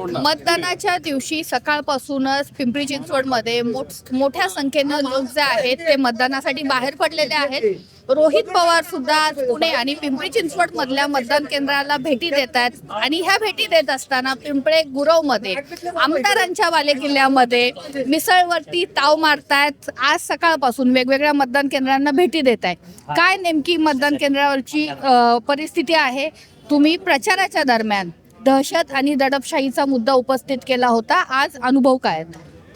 मतदानाच्या दिवशी सकाळपासूनच पिंपरी चिंचवडमध्ये मोठ्या संख्येनं लोक जे आहेत ते मतदानासाठी बाहेर पडलेले आहेत। रोहित पवार सुद्धा आज पुणे आणि पिंपरी चिंचवड मधल्या मतदान केंद्राला भेटी देत आहेत आणि ह्या भेटी देत असताना पिंपळे गुरवमध्ये आमदारांच्या बालेकिल्ल्यामध्ये मिसळवरती ताव मारतायत। आज सकाळपासून वेगवेगळ्या मतदान केंद्रांना भेटी देत आहे। काय नेमकी मतदान केंद्रावरची परिस्थिती आहे? तुम्ही प्रचाराच्या दरम्यान दहशत आणि दडपशाहीचा मुद्दा उपस्थित केला होता, आज अनुभव काय आहेत?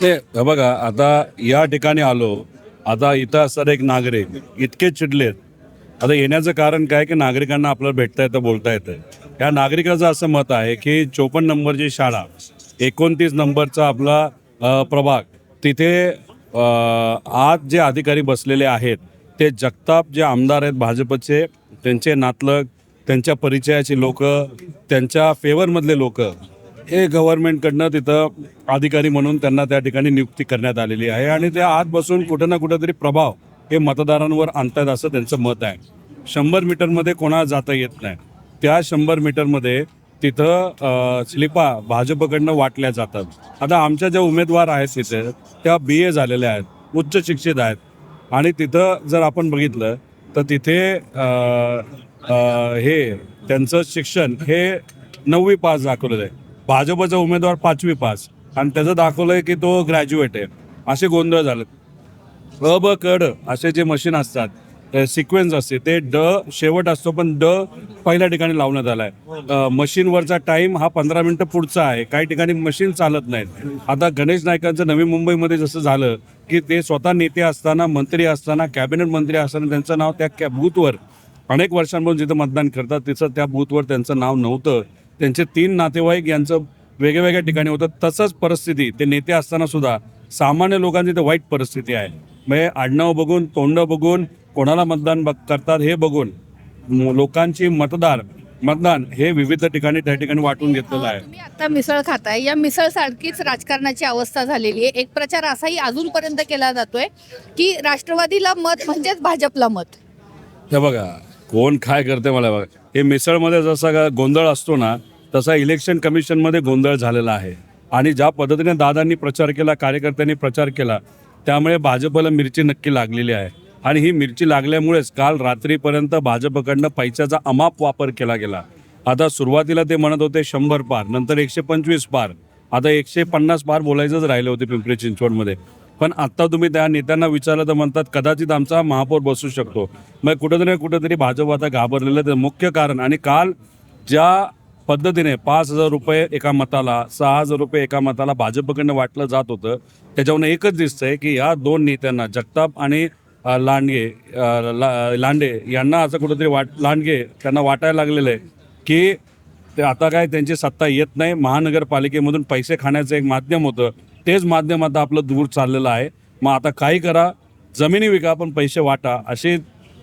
ते बघा, आता या ठिकाणी आलो, आता इथं असणारे एक नागरिक इतके चिडलेत। आता येण्याचं कारण काय की नागरिकांना आपल्याला भेटता येतं, बोलता येतं। या नागरिकाचं असं मत आहे की 54 नंबरची शाळा, 29 नंबरचा आपला प्रभाग, तिथे आज जे अधिकारी बसलेले आहेत ते जगताप जे आमदार आहेत भाजपचे, त्यांचे नातलग, त्यांच्या परिचयाची लोक, त्यांच्या फेवरमधले लोक, हे गव्हर्नमेंटकडनं तिथं अधिकारी म्हणून त्यांना त्या ठिकाणी नियुक्ती करण्यात आलेली आहे आणि ते आज बसून कुठं ना कुठंतरी प्रभाव हे मतदारांवर आणतात असं त्यांचं मत आहे। 100 मीटरमध्ये कोणाला जाता येत नाही, त्या 100 मीटरमध्ये तिथं स्लिपा भाजपकडनं वाटल्या जातात। आता आमच्या ज्या उमेदवार आहेत तिथे त्या BA झालेल्या आहेत, उच्च शिक्षित आहेत आणि तिथं जर आपण बघितलं तर तिथे हे त्यांचं शिक्षण हे 9वी पास दाखवलेलं आहे। भाजपचा उमेदवार 5वी पास आणि त्याचं दाखवलं आहे की तो ग्रॅज्युएट आहे। असे गोंधळ झाले। ब क ड असे जे मशीन असतात, सिक्वेन्स असते, ते ड शेवट असतो पण ड पहिल्या ठिकाणी लावण्यात आला आहे। मशीनवरचा टाईम हा 15 मिनटं पुढचा आहे, काही ठिकाणी मशीन चालत नाहीत। आता गणेश नाईकांचं नवी मुंबईमध्ये जसं झालं की ते स्वतः नेते असताना, मंत्री असताना, कॅबिनेट मंत्री असताना त्यांचं नाव त्या बूथवर अनेक वर्षांपासून जिथं मतदान करतात तिथं त्या बूथवर त्यांचं नाव नव्हतं। त्यांचे 3 नातेवाईक यांचं वेगवेगळ्या ठिकाणी होतं। तसंच परिस्थिती ते नेते असताना सुद्धा सामान्य लोकांची तर वाईट परिस्थिती आहे। म्हणजे आडनाव बघून, तोंड बघून, कोणाला मतदान करतात हे बघून लोकांची मतदान हे विविध ठिकाणी त्या ठिकाणी वाटून घेतलेलं आहे। तुम्ही आता मिसळ खाताय, या मिसळ सारखीच राजकारणाची अवस्था झालेली आहे। एक प्रचार असाही अजूनपर्यंत केला जातोय की राष्ट्रवादीला मत म्हणजेच भाजपला मत। हे बघा, कोण काय करते मला बघा, हे मिसळमध्ये जसा गोंधळ असतो ना तसा इलेक्शन कमिशनमध्ये गोंधळ झालेला आहे आणि ज्या पद्धतीने दादांनी प्रचार केला, कार्यकर्त्यांनी प्रचार केला, त्यामुळे भाजपला मिरची नक्की लागलेली आहे आणि ही मिरची लागल्यामुळेच काल रात्रीपर्यंत भाजपकडनं पैशाचा अमाप वापर केला गेला। आता सुरुवातीला ते म्हणत होते 100 पार, नंतर 125 पार, आता 150 पार बोलायचंच राहिले होते पिंपरी चिंचवडमध्ये। पण आत्ता तुम्ही त्या नेत्यांना विचारलं तर म्हणतात कदाचित आमचा महापौर बसू शकतो। मग कुठेतरी भाजप आता घाबरलेलं आहे। मुख्य कारण, आणि काल ज्या पद्धतीने 5,000 रुपये एका मताला, 6,000 रुपये एका मताला भाजपकडनं वाटलं जात होतं, त्याच्यावरून एकच दिसतंय की या 2 नेत्यांना, जगताप आणि लांडे यांना असं कुठेतरी लांडगे त्यांना वाटायला लागलेलं आहे की ते आता काय त्यांची सत्ता येत नाही, महानगरपालिकेमधून पैसे खाण्याचं एक माध्यम होतं, तेच माध्यम आता आपलं दूर चाललेलं आहे। मग आता काही करा, जमिनी विका पण पैसे वाटा, असे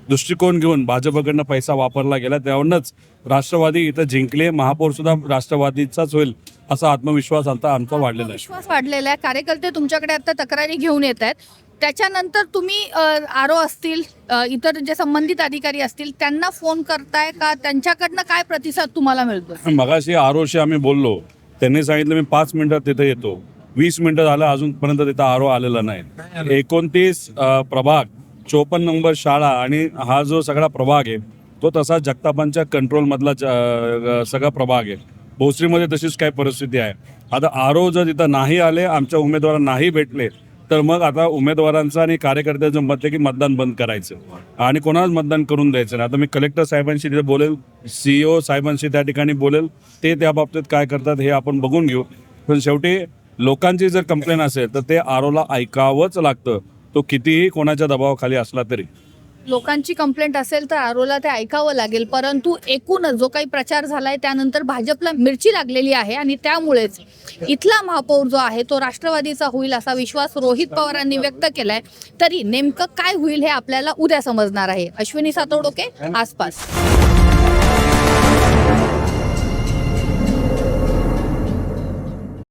दृष्टिकोन घेऊन भाजपकडनं पैसा वापरला गेला। त्यावरूनच राष्ट्रवादी इथं जिंकले, महापौर सुद्धा राष्ट्रवादीचाच होईल असा आत्मविश्वास आता आमचा वाढलेला आहे। विश्वास वाढलेला आहे। कार्यकर्ते तुमच्याकडे आता तक्रारी घेऊन येत आहेत, त्याच्यानंतर तुम्ही आरो असतील, इतर जे संबंधित अधिकारी असतील त्यांना फोन करताय का? त्यांच्याकडनं काय प्रतिसाद तुम्हाला मिळतो? मगाशी आरोशी आम्ही बोललो, त्यांनी सांगितलं मी 5 मिनिटात तिथे येतो। 20 मिनिटं झालं, अजूनपर्यंत तिथं आरो आलेला नाही। 29 प्रभाग, 54 नंबर शाळा आणि हा जो सगळा प्रभाग आहे तो तसा जगतापांच्या कंट्रोलमधला सगळा प्रभाग आहे। भोसरीमध्ये तशीच काय परिस्थिती आहे। आता आरो जर तिथं नाही आले, आमच्या उमेदवारांना नाही भेटले, तर मग आता उमेदवारांचं आणि कार्यकर्त्यांचं मत आहे की मतदान बंद करायचं आणि कोणालाच मतदान करून द्यायचं नाही। आता मी कलेक्टर साहेबांशी तिथे बोलेल, CEO साहेबांशी त्या ठिकाणी बोलेल, ते त्या बाबतीत काय करतात हे आपण बघून घेऊ। पण शेवटी लोकांची जर कंप्लेंट असेल तर ते आरोला ऐकावंच लागतं, तो कितीही कोणाच्या दबावाखाली असला तरी। लोकांची कंप्लेंट असेल तर आरोला ते ऐकावं लागेल, परंतु एकूणच जो काही प्रचार झालाय त्यानंतर भाजपला मिरची लागलेली आहे आणि त्यामुळेच इथला महापौर जो आहे तो राष्ट्रवादीचा होईल असा विश्वास रोहित पवारांनी व्यक्त केलाय। तरी नेमकं काय होईल हे आपल्याला उद्या समजणार आहे। अश्विनी सातोडोके, आसपास।